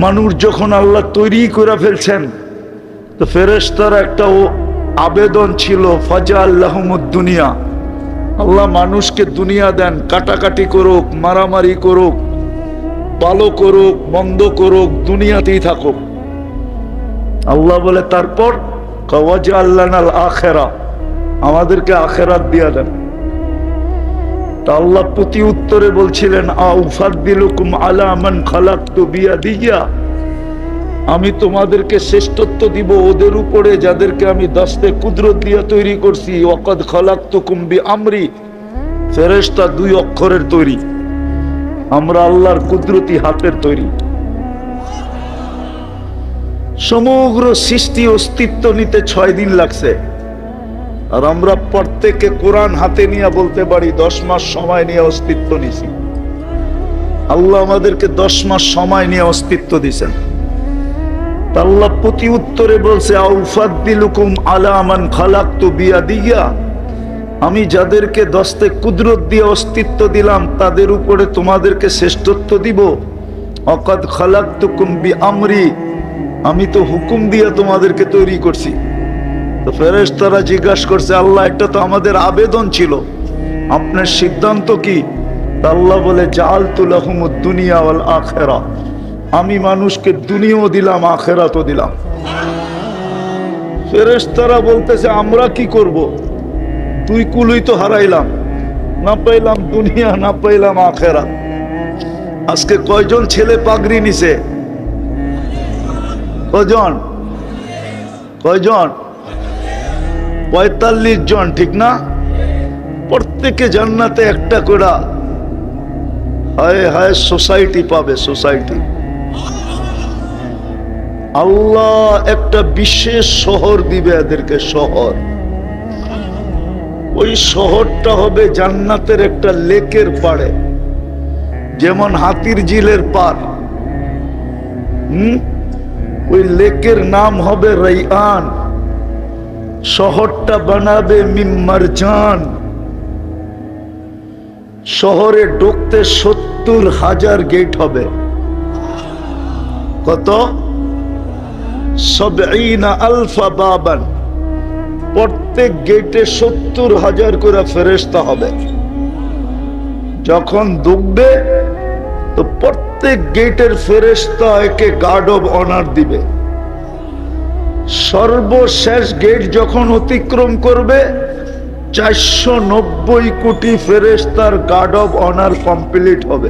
মানুষ যখন আল্লাহ তৈরি করে ফেলছেন, তো ফেরেশতারা একটা আবেদন ছিল, ফাজা আল্লাহমুদ দুনিয়া, আল্লাহ মানুষকে দুনিয়া দেন, কাটাকাটি করুক, মারামারি করুক, ভালো করুক, মন্দ করুক, দুনিয়াতেই থাকুক। আল্লাহ বলে তারপর কাওয়াজা আল্লাহনাল আখেরা, আমাদেরকে আখেরাত দিয়া দেন। তা আল্লাহ প্রতি উত্তরে বলছিলেন, আউফাদ্দিলুকুম আলা মান খালাকতু বিয়াদিয়া, আমি তোমাদেরকে শ্রেষ্ঠত্ব দিব ওদের উপরে যাদেরকে আমি দস্তে কুদরত দিয়ে তৈরি করছি। ওয়াকাদ খালাকতুকুম বিআমরি, ফেরেশতা দুই অক্ষরের তৈরি, আমরা আল্লাহর কুদরতি হাতের তৈরি। সমগ্র সৃষ্টি অস্তিত্ব নিতে 6 দিন লাগছে, আর আমরা প্রত্যেকে কোরআন হাতে নিয়ে বলতে পারি 10 মাস সময় নিয়ে অস্তিত্ব নিছি। আল্লাহ আমাদেরকে 10 মাস সময় নিয়ে অস্তিত্ব দিয়েছেন। আল্লাহ প্রতি উত্তরে বলছে, আউফাদ্দিলুকুম আলা মান খালাকতু বিয়াদিয়া, আমি যাদেরকে দস্তে কুদরত দিয়ে অস্তিত্ব দিলাম তাদের উপরে তোমাদেরকে শ্রেষ্ঠত্ব দিব। ওয়াকাদ খালাকতুকুম বিআমরি, আমি তো হুকুম দিয়ে তোমাদেরকে তৈরি করছি। তো ফেরেশতারা জিজ্ঞাসা করছে, আল্লাহ এটা তো আমাদের আবেদন ছিল, আপনার সিদ্ধান্ত কি? আল্লাহ বলে, জাআলতু লাহুমুদ দুনিয়া ওয়াল আখিরা, আমি মানুষকে দুনিয়াও দিলাম, আখিরাতও দিলাম। ফেরেশতারা বলতেছে, আমরা কি করব? দুই কুলই তো হারাইলাম, না পাইলাম দুনিয়া, না পাইলাম আখিরাত। আজকে কয়জন ছেলে পাগড়ি নিছে? কয়জন? 45 জন, ঠিক না? প্রত্যেকে জান্নাতে একটা করে হায় হায় সোসাইটি পাবে, সোসাইটি। আল্লাহ একটা বিশেষ শহর দিবে এদেরকে, শহর। ওই শহরটা হবে জান্নাতের একটা লেকের পাড়ে, যেমন হাতির ঝিলের পার। ওই লেকের নাম হবে রাইয়ান। শহরটা বানাবে মিন মারজান। শহরে ঢুকতে 70,000 গেট হবে। কত? 70,000 বাবান। প্রত্যেক গেটে 70,000 করে ফেরেশতা হবে। যখন ঢুকবে তো প্রত্যেক গেটের ফেরেশতা একে গার্ড অব অনার দিবে। সর্বশেষ গেট যখন অতিক্রম করবে, 490 কোটি ফেরেশতার গার্ড অব অনার কমপ্লিট হবে।